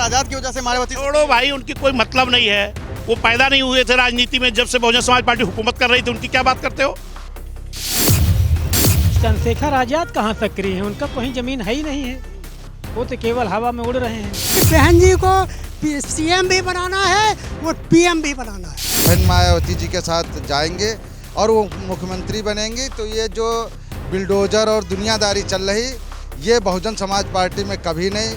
आजाद की वजह से मायावती छोड़ो भाई, उनकी कोई मतलब नहीं है। वो पैदा नहीं हुए थे राजनीति में, जब से बहुजन समाज पार्टी हुकूमत कर रही थी। उनकी क्या बात करते हो? चंद्रशेखर आजाद कहाँ सक्रिय हैं? उनका कोई जमीन है ही नहीं है, वो तो केवल हवा में उड़ रहे हैं। बहन जी को सीएम भी बनाना है और पीएम भी बनाना है। बहन मायावती जी के साथ जाएंगे और वो मुख्यमंत्री बनेंगी, तो ये जो बिल्डोजर और दुनियादारी चल रही, ये बहुजन समाज पार्टी में कभी नहीं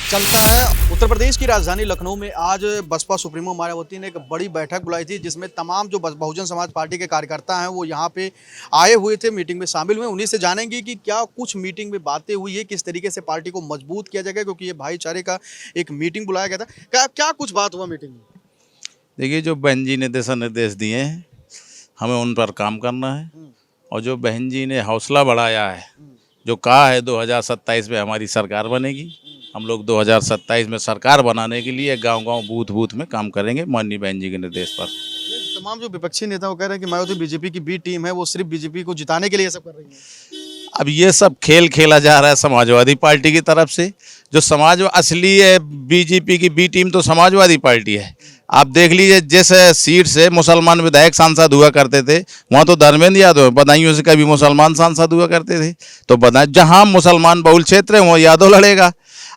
चलता है। उत्तर प्रदेश की राजधानी लखनऊ में आज बसपा सुप्रीमो मायावती ने एक बड़ी बैठक बुलाई थी, जिसमें तमाम जो बहुजन समाज पार्टी के कार्यकर्ता हैं वो यहाँ पे आए हुए थे, मीटिंग में शामिल हुए। उन्हीं से जानेंगे कि क्या कुछ मीटिंग में बातें हुई है, किस तरीके से पार्टी को मजबूत किया जाएगा, क्योंकि ये भाईचारे का एक मीटिंग बुलाया गया था। क्या कुछ बात हुआ मीटिंग में? देखिए, जो बहन जी ने दिशा निर्देश दिए हैं, हमें उन पर काम करना है। और जो बहन जी ने हौसला बढ़ाया है, जो कहा है 2027 में हमारी सरकार बनेगी, हम लोग 2027 में सरकार बनाने के लिए गांव-गांव बूथ-बूथ में काम करेंगे माननीय बहन जी के निर्देश पर। तमाम जो विपक्षी नेता वो कह रहे हैं कि मायावती बीजेपी की बी टीम है, वो सिर्फ बीजेपी को जिताने के लिए सब कर रही है। अब ये सब खेल खेला जा रहा है समाजवादी पार्टी की तरफ से। जो समाज असली है, बीजेपी की बी टीम तो समाजवादी पार्टी है। आप देख लीजिए, जिस सीट से मुसलमान विधायक सांसद हुआ करते थे, वहाँ तो धर्मेंद्र यादव बदायूं से कभी मुसलमान सांसद हुआ करते थे। तो बदायूं जहाँ मुसलमान बहुल क्षेत्र है वहाँ यादव लड़ेगा,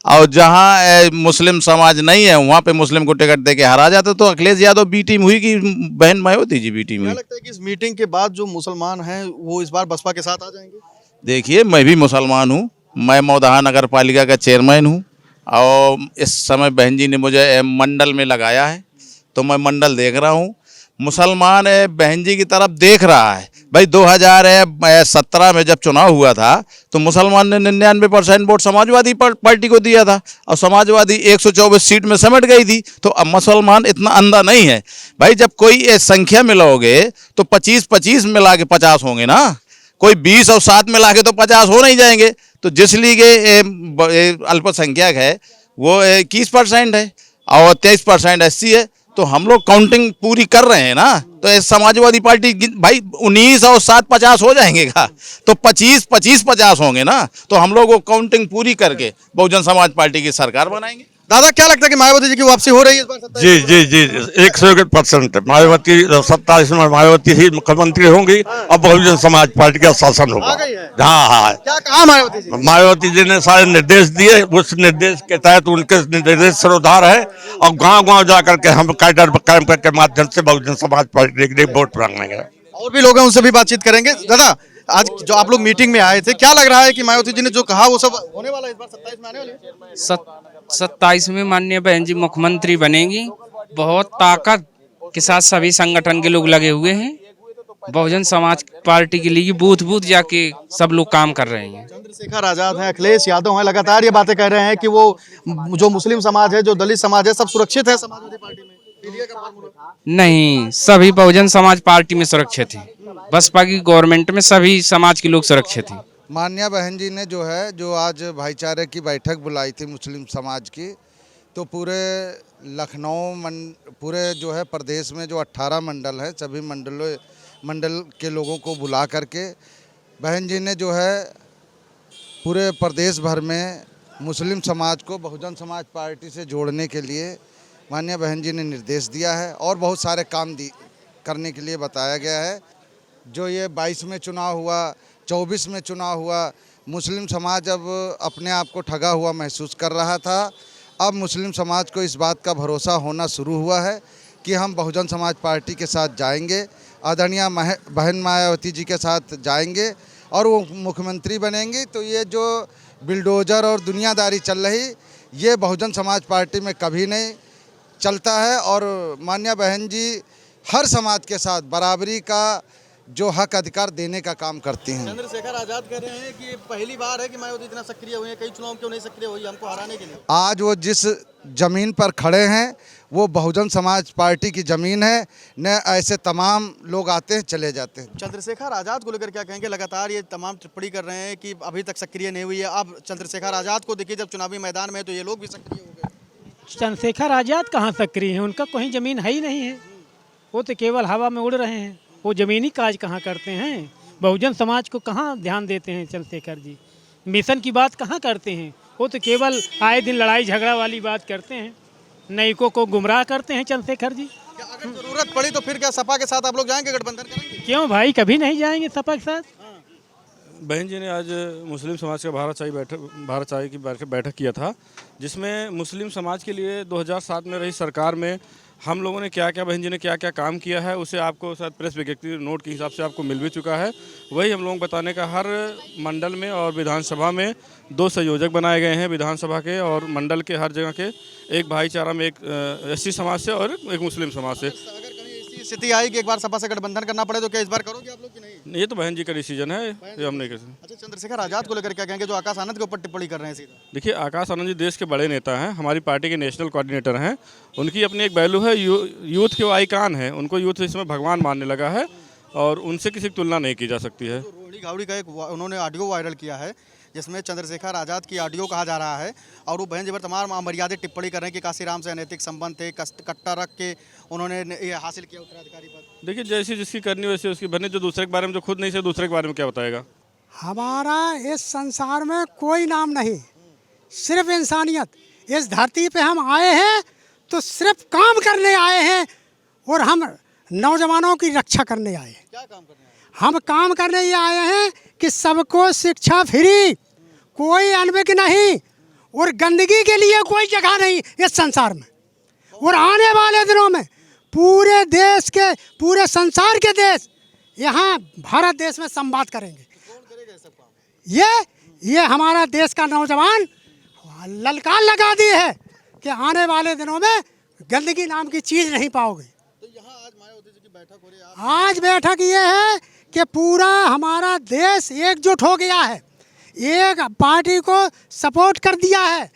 और जहाँ मुस्लिम समाज नहीं है वहाँ पे मुस्लिम को टिकट दे के हरा जाता। तो अखिलेश यादव बी टीम हुई कि बहन मायावती जी बी टीम हुई? क्या लगता है कि इस मीटिंग के बाद जो मुसलमान हैं वो इस बार बसपा के साथ आ जाएंगे? देखिए, मैं भी मुसलमान हूँ, मैं मौदहा नगर पालिका का चेयरमैन हूँ, और इस समय बहन जी ने मुझे मंडल में लगाया है, तो मैं मंडल देख रहा हूँ। मुसलमान बहन जी की तरफ देख रहा है। भाई 2017 में जब चुनाव हुआ था तो मुसलमान ने 99% वोट समाजवादी पार्टी को दिया था, और समाजवादी 124 सीट में सिमट गई थी। तो अब मुसलमान इतना अंधा नहीं है भाई। जब कोई संख्या मिलाओगे तो 25-25 मिला के 50 होंगे ना, कोई 20 और 7 मिला के तो 50 हो नहीं जाएंगे। तो जिस लीग अल्पसंख्यक है वो 21% है और 23% SC है। तो हम लोग काउंटिंग पूरी कर रहे हैं ना, तो समाजवादी पार्टी भाई 19 और 7 50 हो जाएंगे का, तो 25-25 50 होंगे ना। तो हम लोग वो काउंटिंग पूरी करके बहुजन समाज पार्टी की सरकार बनाएंगे। दादा, क्या लगता है कि मायावती जी की वापसी हो रही है इस बार? जी 101% मायावती 27 में मायावती ही मुख्यमंत्री होंगी और बहुजन समाज पार्टी का शासन होगा। हाँ, क्या कहा मायावती जी? मायावती जी ने सारे निर्देश दिए, उस निर्देश के तहत उनके निर्देश सर्वोधार है, और गांव-गांव जाकर के हम कैडर कैंप के माध्यम से बहुजन समाज पार्टी के लिए वोट मांगेंगे। और भी लोग हैं, उनसे भी बातचीत करेंगे। दादा, आज जो आप लोग मीटिंग में आए थे, क्या लग रहा है कि मायावती जी ने जो कहा वो सब होने वाला है? इस बार 27 में आने वाली है? 27 में माननीय बहन जी मुख्यमंत्री बनेगी। बहुत ताकत के साथ सभी संगठन के लोग लगे हुए हैं। बहुजन समाज पार्टी के लिए बूथ बूथ जाके सब लोग काम कर रहे हैं। चंद्रशेखर आजाद हैं, अखिलेश यादव हैं, लगातार ये बातें कह रहे हैं कि वो जो मुस्लिम समाज है, जो दलित समाज है, सब सुरक्षित है समाजवादी पार्टी में। नहीं, सभी बहुजन समाज पार्टी में सुरक्षित हैं। बसपा की गवर्नमेंट में सभी समाज के लोग सुरक्षित हैं। माननीय बहन जी ने जो आज भाईचारे की बैठक बुलाई थी मुस्लिम समाज की, तो पूरे लखनऊ पूरे जो है प्रदेश में जो 18 मंडल है, सभी मंडल के लोगों को बुला करके बहन जी ने जो है पूरे प्रदेश भर में मुस्लिम समाज को बहुजन समाज पार्टी से जोड़ने के लिए माननीय बहन जी ने निर्देश दिया है, और बहुत सारे काम करने के लिए बताया गया है। जो ये 22 में चुनाव हुआ, 24 में चुनाव हुआ, मुस्लिम समाज अब अपने आप को ठगा हुआ महसूस कर रहा था। अब मुस्लिम समाज को इस बात का भरोसा होना शुरू हुआ है कि हम बहुजन समाज पार्टी के साथ जाएंगे, आदरणीय बहन मायावती जी के साथ जाएंगे और वो मुख्यमंत्री बनेंगी। तो ये जो बिल्डोजर और दुनियादारी चल रही, ये बहुजन समाज पार्टी में कभी नहीं चलता है। और माननीय बहन जी हर समाज के साथ बराबरी का जो हक अधिकार देने का काम करती हैं। चंद्रशेखर आजाद कह रहे हैं कि पहली बार है कि मायावती इतना सक्रिय हुई है, कई चुनाव क्यों नहीं सक्रिय हुई हमको हराने के लिए। आज वो जिस जमीन पर खड़े हैं वो बहुजन समाज पार्टी की जमीन है, न ऐसे तमाम लोग आते हैं चले जाते हैं। चंद्रशेखर आजाद को लेकर क्या कहेंगे? लगातार ये तमाम टिप्पणी कर रहे हैं कि अभी तक सक्रिय नहीं हुई है। अब चंद्रशेखर आजाद को देखिए, जब चुनावी मैदान में है तो ये लोग भी सक्रिय हो गए। चंद्रशेखर आजाद कहाँ सक्रिय हैं? उनका कोई जमीन है ही नहीं है, वो तो केवल हवा में उड़ रहे हैं। वो ज़मीनी काज कहाँ करते हैं? बहुजन समाज को कहाँ ध्यान देते हैं चंद्रशेखर जी? मिशन की बात कहाँ करते हैं? वो तो केवल आए दिन लड़ाई झगड़ा वाली बात करते हैं, नईकों को गुमराह करते हैं चंद्रशेखर जी। क्या अगर जरूरत पड़ी तो फिर क्या सपा के साथ आप लोग जाएंगे, गठबंधन करेंगे? क्यों भाई, कभी नहीं जाएंगे सपा के साथ। बहन जी ने आज मुस्लिम समाज का भारत शाही की बैठक किया था, जिसमें मुस्लिम समाज के लिए 2007 में रही सरकार में हम लोगों ने क्या क्या, बहन जी ने क्या क्या काम किया है, उसे आपको शायद प्रेस विज्ञप्ति नोट के हिसाब से आपको मिल भी चुका है। वही हम लोग बताने का, हर मंडल में और विधानसभा में 2 संयोजक बनाए गए हैं, विधानसभा के और मंडल के हर जगह के, एक भाईचारा में एक एससी समाज से और एक मुस्लिम समाज से। अगर कहीं ऐसी स्थिति आई कि एक बार सपा से गठबंधन करना पड़े तो क्या इस बार करोगे आप लोग कि नहीं? ये तो बहन जी का डिसीजन है, ये हम नहीं कर सकते। अच्छा, चंद्रशेखर आजाद को लेकर क्या कहेंगे जो आकाश आनंद के ऊपर टिप्पणी कर रहे हैं सीधा? देखिए, आकाश आनंद जी देश के बड़े नेता हैं, हमारी पार्टी के नेशनल कोऑर्डिनेटर हैं, उनकी अपनी एक वैल्यू है, यूथ के वो आइकान है, उनको यूथ इसमें भगवान मानने लगा है और उनसे किसी की तुलना नहीं की जा सकती है। तो रोहिणी गावड़ी का एक उन्होंने ऑडियो वायरल किया है जिसमें चंद्रशेखर आजाद की ऑडियो कहा जा रहा है और वो बहन जी पर तमाम अमर्यादित टिप्पणी कर रहे हैं कि काशीराम से अनैतिक संबंध थे, कट्टा रख के उन्होंने ये हासिल किया उत्तराधिकारी पद। देखिए, जैसी जिसकी करनी वैसे उसकी बने, जो दूसरे के बारे में जो खुद नहीं से दूसरे के बारे में क्या बताएगा। हमारा इस संसार में कोई नाम नहीं, सिर्फ इंसानियत। इस धरती पे हम आए हैं तो सिर्फ काम करने आए हैं और हम नौजवानों की रक्षा करने आए हैं। क्या काम करने आए? हम काम करने ये आए हैं कि सबको शिक्षा फ्री, कोई अनभिज्ञ नहीं और गंदगी के लिए कोई जगह नहीं इस संसार में। और आने वाले दिनों में पूरे देश के, पूरे संसार के देश यहाँ भारत देश में संवाद करेंगे। ये हमारा देश का नौजवान ललकार लगा दी है कि आने वाले दिनों में गंदगी नाम की चीज़ नहीं पाओगे। तो यहाँ आज मायावती जी की बैठक हो रही है, आज बैठक ये है कि पूरा हमारा देश एकजुट हो गया है, एक पार्टी को सपोर्ट कर दिया है।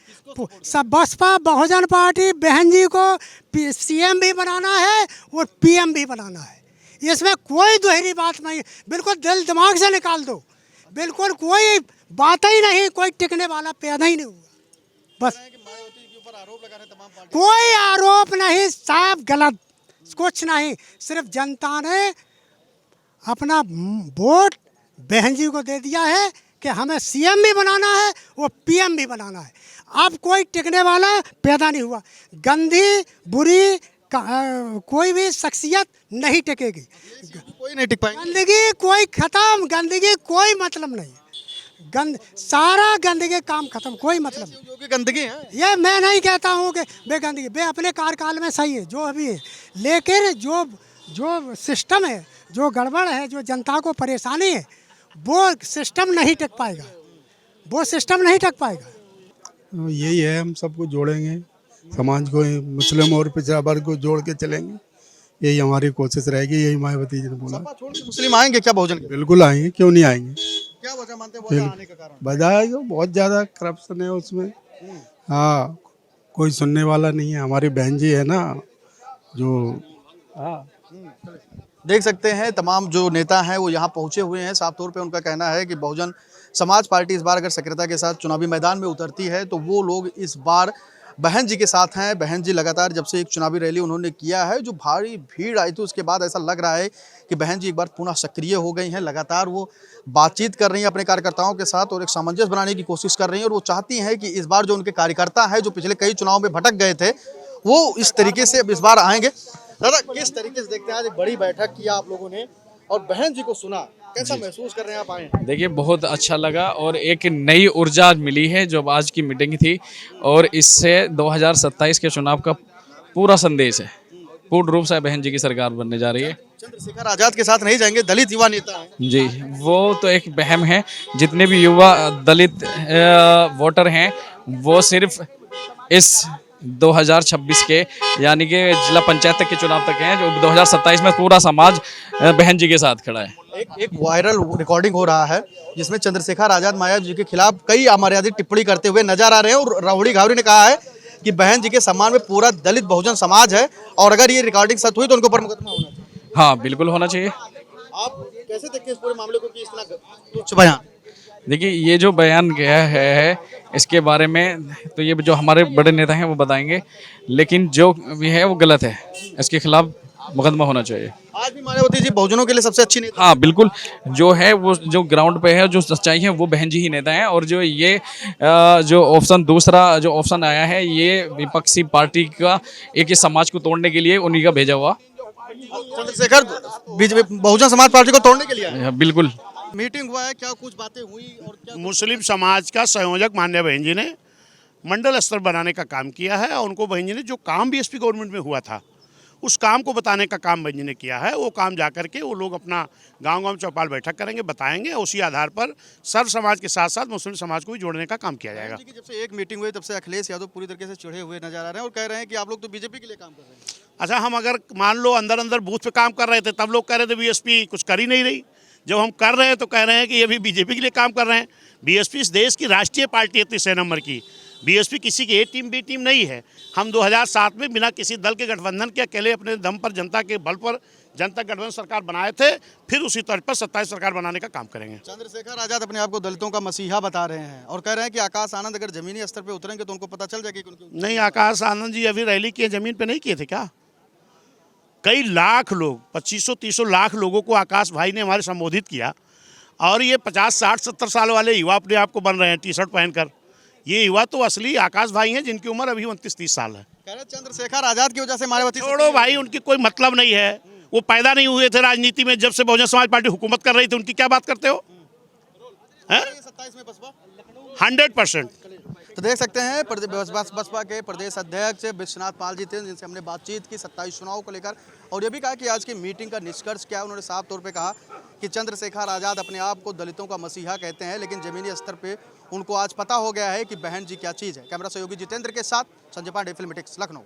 सब बसपा बहुजन पार्टी बहन जी को सीएम भी बनाना है और पीएम भी बनाना है, इसमें कोई दोहरी बात नहीं। बिल्कुल दिल दिमाग से निकाल दो, बिल्कुल कोई बात ही नहीं, कोई टिकने वाला पैदा ही नहीं हुआ। बस मायावती के ऊपर आरोप लगा रहे तमाम पार्टी। कोई आरोप नहीं, सब गलत, कुछ नहीं। सिर्फ जनता ने अपना वोट बहन जी को दे दिया है कि हमें सीएम भी बनाना है और पीएम भी बनाना है। अब कोई टिकने वाला पैदा नहीं हुआ। गंदी बुरी कोई भी शख्सियत नहीं टिकेगी, कोई नहीं टिक पाएंगे। गंदगी कोई खत्म, गंदगी कोई मतलब नहीं, सारा गंदगी काम खत्म, कोई मतलब नहीं। जो कि गंदगी है, ये मैं नहीं कहता हूँ कि बेगंदगी, बे अपने कार्यकाल में सही है जो अभी है, लेकिन जो सिस्टम है, जो गड़बड़ है, जो जनता को परेशानी है, वो सिस्टम नहीं टिक पाएगा, वो सिस्टम नहीं टिक पाएगा। यही है, हम सबको जोड़ेंगे, समाज को, मुस्लिम और पिछड़ा वर्ग को जोड़ के चलेंगे, यही हमारी कोशिश रहेगी। यही मायावती जी ने बोला। सपा छोड़ के मुस्लिम आएंगे क्या बहुजन के? बिल्कुल आएंगे, क्यों नहीं आएंगे। क्या वजह मानते हैं वजह आने का कारण? वजह है जो बहुत ज़्यादा करप्शन है उसमें। हाँ, कोई सुनने वाला नहीं है। हमारी बहन जी है ना जो, हाँ, देख सकते हैं तमाम जो नेता हैं वो यहाँ पहुँचे हुए हैं। साफ तौर पे उनका कहना है कि बहुजन समाज पार्टी इस बार अगर सक्रियता के साथ चुनावी मैदान में उतरती है तो वो लोग इस बार बहन जी के साथ हैं। बहन जी लगातार जब से एक चुनावी रैली उन्होंने किया है, जो भारी भीड़ आई थी उसके बाद ऐसा लग रहा है कि बहन जी एक बार पुनः सक्रिय हो गई हैं। लगातार वो बातचीत कर रही हैं अपने कार्यकर्ताओं के साथ और एक सामंजस्य बनाने की कोशिश कर रही हैं और वो चाहती हैं कि इस बार जो उनके कार्यकर्ता हैं, जो पिछले कई चुनाव में भटक गए थे, वो इस तरीके से इस बार आएंगे। दादा, किस तरीके से देखते हैं आज एक बड़ी बैठक किया आप लोगों ने और बहन जी को सुना, कैसा महसूस कर रहे हैं आप आए? देखिए, बहुत अच्छा लगा और एक नई ऊर्जा मिली है जो आज की मीटिंग थी और इससे 2027 के चुनाव का पूरा संदेश है। पूर्ण रूप से बहन जी की सरकार बनने जा रही है। चंद्रशेखर आजाद के साथ नहीं जाएंगे, दलित युवा नेता हैं। जी, वो तो एक वहम है। जितने भी युवा दलित वोटर हैं वो सिर्फ इस 2026 के यानी कि जिला पंचायत तक के चुनाव तक हैं, जो 2027 में पूरा समाज बहन जी के साथ खड़ा है। एक वायरल रिकॉर्डिंग हो रहा है जिसमें चंद्रशेखर आजाद मायावती जी के खिलाफ कई अमर्यादित टिप्पणी करते हुए नजर आ रहे हैं और रोहिणी गावड़ी ने कहा है कि बहन जी के सम्मान में पूरा दलित बहुजन समाज है और अगर ये रिकॉर्डिंग सच हुई तो उनके ऊपर मुकदमा होना चाहिए। हाँ, बिल्कुल होना चाहिए। आप कैसे देखते हैं इस पूरे मामले को कि इतना तुच्छ बयान? देखिए, ये जो बयान गया है इसके बारे में तो ये जो हमारे बड़े नेता हैं वो बताएंगे, लेकिन जो भी है वो गलत है, इसके खिलाफ मुकदमा होना चाहिए। आज भी मायावती जी बहुजनों के लिए सबसे अच्छी नेता। हाँ बिल्कुल, जो है वो जो ग्राउंड पे है, जो सच्चाई है वो बहन जी ही नेता हैं। और जो ये जो ऑप्शन दूसरा जो ऑप्शन आया है, ये विपक्षी पार्टी का एक ही समाज को तोड़ने के लिए उन्हीं का भेजा हुआ। चंद्रशेखर बीजेपी बहुजन समाज पार्टी को तोड़ने के लिए आए। बिल्कुल। मीटिंग हुआ है, क्या कुछ बातें हुई और क्या मुस्लिम समाज का संयोजक माननीय बहन जी ने मंडल स्तर बनाने का काम किया है और उनको बहन जी ने जो काम बीएसपी गवर्नमेंट में हुआ था उस काम को बताने का काम बहन जी ने किया है। वो काम जा करके वो लोग अपना गांव-गांव चौपाल बैठक करेंगे, बताएंगे। उसी आधार पर सर्व समाज के साथ साथ मुस्लिम समाज को भी जोड़ने का काम किया जाएगा। जब से एक मीटिंग हुई तब से अखिलेश यादव पूरी तरीके से चिढ़े हुए नजर आ रहे हैं और कह रहे हैं कि आप लोग तो बीजेपी के लिए काम कर रहे हैं। अच्छा, हम अगर मान लो अंदर अंदर बूथ पे काम कर रहे थे तब लोग कह रहे थे बीएसपी कुछ कर ही नहीं रही। जब हम कर रहे हैं तो कह रहे हैं कि ये भी बीजेपी के लिए काम कर रहे हैं। बीएसपी इस देश की राष्ट्रीय पार्टी है 3 नंबर की। बीएसपी किसी की ए टीम बी टीम नहीं है। हम 2007 में बिना किसी दल के गठबंधन के अकेले अपने दम पर जनता के बल पर जनता गठबंधन सरकार बनाए थे। फिर उसी तर्ज पर 27 सरकार बनाने का काम करेंगे। चंद्रशेखर आजाद अपने आप को दलितों का मसीहा बता रहे हैं और कह रहे हैं कि आकाश आनंद अगर जमीनी स्तर पे उतरेंगे तो उनको पता चल जाएगा कि उनकी नहीं, आकाश आनंद जी अभी रैली किए जमीन पे नहीं किए थे क्या? कई लाख लोग 2500-300 लाख लोगों को आकाश भाई ने हमारे संबोधित किया और ये 50, 60, 70 साल वाले युवा अपने आप को बन रहे हैं टी शर्ट पहनकर। ये युवा तो असली आकाश भाई हैं जिनकी उम्र अभी 29-30 साल है। कह रहे चंद्रशेखर आजाद की वजह से मायावती छोड़ो भाई, उनकी कोई मतलब नहीं है। वो पैदा नहीं हुए थे राजनीति में। जब से बहुजन समाज पार्टी हुकूमत कर रही थी उनकी क्या बात करते हो? 27 में बसपा 100%। तो देख सकते हैं बसपा के प्रदेश अध्यक्ष विश्वनाथ पाल जी थे जिनसे हमने बातचीत की 27 चुनाव को लेकर और ये भी कहा कि आज की मीटिंग का निष्कर्ष क्या है। उन्होंने साफ तौर पे कहा कि चंद्रशेखर आजाद अपने आप को दलितों का मसीहा कहते हैं लेकिन जमीनी स्तर पे उनको आज पता हो गया है कि बहन जी क्या चीज़ है। कैमरा सहयोगी जितेंद्र के साथ संजय पांडे, फिल्मीटिक्स, लखनऊ।